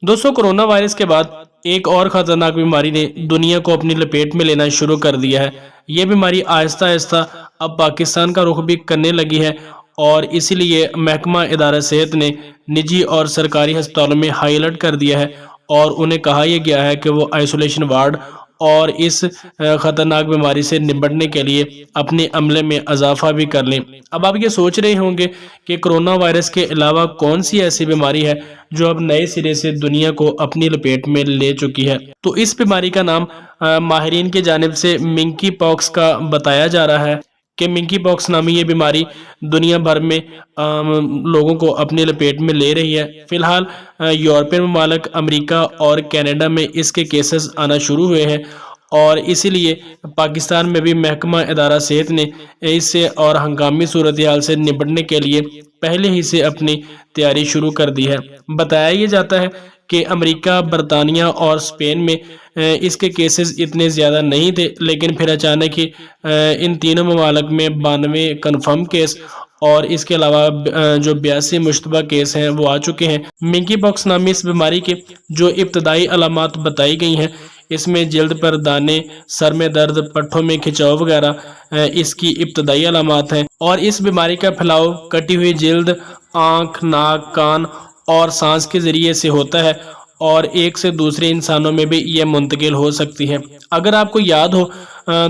दोस्तों, corona virus के बाद एक और खतरनाक बीमारी ने दुनिया को अपनी लपेट में लेना शुरू कर दिया है। ये बीमारी आहिस्ता आहिस्ता अब पाकिस्तान का रुख भी करने लगी है और इसीलिए महकमा इदारा सेहत ने निजी और सरकारी अस्पतालों में हाई अलर्ट कर दिया है और उन्हें कहा यह गया है कि वो आइसोलेशन वार्ड और इस खतरनाक बीमारी से निपटने के लिए अपने अमले में इजाफा भी कर लें। अब आप ये सोच रहे होंगे कि कोरोना वायरस के अलावा कौन सी ऐसी बीमारी है जो अब नए सिरे से दुनिया को अपनी लपेट में ले चुकी है। तो इस बीमारी का नाम माहिरीन की जानिब से मिंकी पॉक्स का बताया जा रहा है कि मिंकी पॉक्स नामी ये बीमारी दुनिया भर में लोगों को अपनी लपेट में ले रही है। फिलहाल यूरोपियन ममालिक, अमेरिका और कनाडा में इसके केसेस आना शुरू हुए हैं और इसीलिए पाकिस्तान में भी महकमा इदारा सेहत ने इससे और हंगामी सूरत हाल से निपटने के लिए पहले ही से अपनी तैयारी शुरू कर दी है। बताया ये जाता है कि अमेरिका, बरतानिया और स्पेन में इसके केसेस इतने ज़्यादा नहीं थे, लेकिन फिर अचानक ही इन तीनों ममालिक में 92 कन्फर्म केस और इसके अलावा जो 82 मुश्तबा केस हैं वो आ चुके हैं। मिंकी पॉक्स नामी इस बीमारी के जो इब्तदाई अलामात बताई गई हैं, इसमें जल्द पर दाने, सर में दर्द, पट्ठों में खिंचाव वगैरह इसकी इब्तदाई अलामात हैं और इस बीमारी का फैलाव कटी हुई जल्द, आँख, नाक, कान और सांस के ज़रिए से होता है और एक से दूसरे इंसानों में भी यह मुंतकिल हो सकती है। अगर आपको याद हो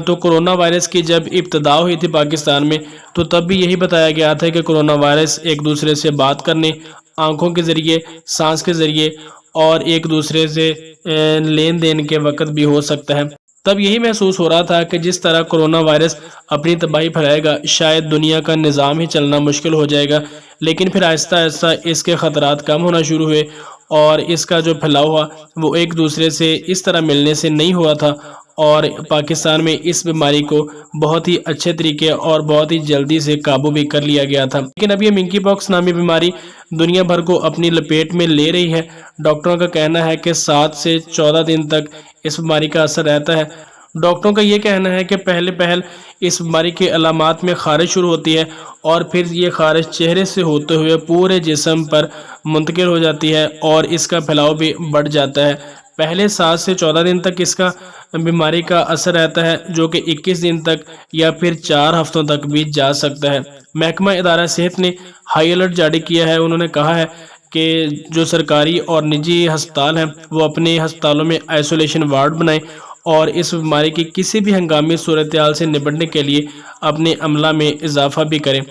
तो कोरोना वायरस की जब इब्तदा हुई थी पाकिस्तान में, तो तब भी यही बताया गया था कि कोरोना वायरस एक दूसरे से बात करने, आंखों के ज़रिए, सांस के ज़रिए और एक दूसरे से लेन देन के वक़्त भी हो सकता है। तब यही महसूस हो रहा था कि जिस तरह कोरोना वायरस अपनी तबाही फैलाएगा, शायद दुनिया का निज़ाम ही चलना मुश्किल हो जाएगा। लेकिन फिर आहिस्ता आहिस्ता इसके ख़तरात कम होना शुरू हुए और इसका जो फैलाव हुआ वो एक दूसरे से इस तरह मिलने से नहीं हुआ था और पाकिस्तान में इस बीमारी को बहुत ही अच्छे तरीके और बहुत ही जल्दी से काबू भी कर लिया गया था। लेकिन अब ये मिंकी पॉक्स नामी बीमारी दुनिया भर को अपनी लपेट में ले रही है। डॉक्टरों का कहना है कि 7 से 14 दिन तक इस बीमारी का असर रहता है। डॉक्टरों का ये कहना है कि पहल इस बीमारी के अलामात में खारिश शुरू होती है और फिर ये खारिश चेहरे से होते हुए पूरे जिस्म पर मुंतकिल हो जाती है और इसका फैलाव भी बढ़ जाता है। पहले 7 से 14 दिन तक इसका बीमारी का असर रहता है, जो कि 21 दिन तक या फिर 4 हफ्तों तक भी जा सकता है। महकमा इदारा सेहत ने हाई अलर्ट जारी किया है। उन्होंने कहा है कि जो सरकारी और निजी अस्पताल हैं वो अपने अस्पतालों में आइसोलेशन वार्ड बनाएं और इस बीमारी की किसी भी हंगामी सूरत हाल से निपटने के लिए अपने अमला में इजाफा भी करें।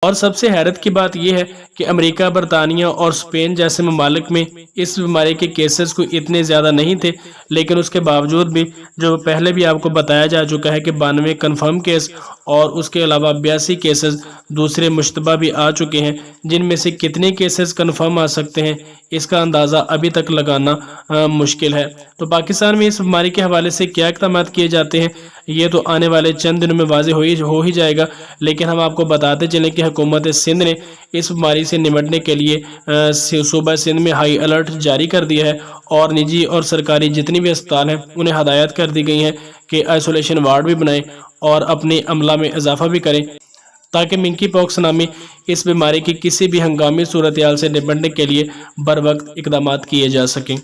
और सबसे हैरत की बात यह है कि अमेरिका, बरतानिया और स्पेन जैसे ममालिक में इस बीमारी के केसेस को इतने ज़्यादा नहीं थे, लेकिन उसके बावजूद भी जो पहले भी आपको बताया जा चुका है कि 92 कन्फर्म केस और उसके अलावा 82 केसेस दूसरे मुश्तबा भी आ चुके हैं, जिनमें से कितने केसेस कन्फर्म आ सकते हैं इसका अंदाज़ा अभी तक लगाना मुश्किल है। तो पाकिस्तान में इस बीमारी के हवाले से क्या इक़दाम किए जाते हैं ये तो आने वाले चंद दिनों में वाज़ेह हो ही जाएगा, लेकिन हम आपको बताते चलें कि हुकूमत सिंध ने इस बीमारी से निपटने के लिए सूबा सिंध में हाई अलर्ट जारी कर दिया है और निजी और सरकारी जितनी भी अस्पताल हैं उन्हें हदायत कर दी गई हैं कि आइसोलेशन वार्ड भी बनाएं और अपने अमला में इजाफा भी करें ताकि मिंकी पॉक्स नामी इस बीमारी की किसी भी हंगामी सूरत हाल से निपटने के लिए बर वक्त इक़दाम किए जा सकें।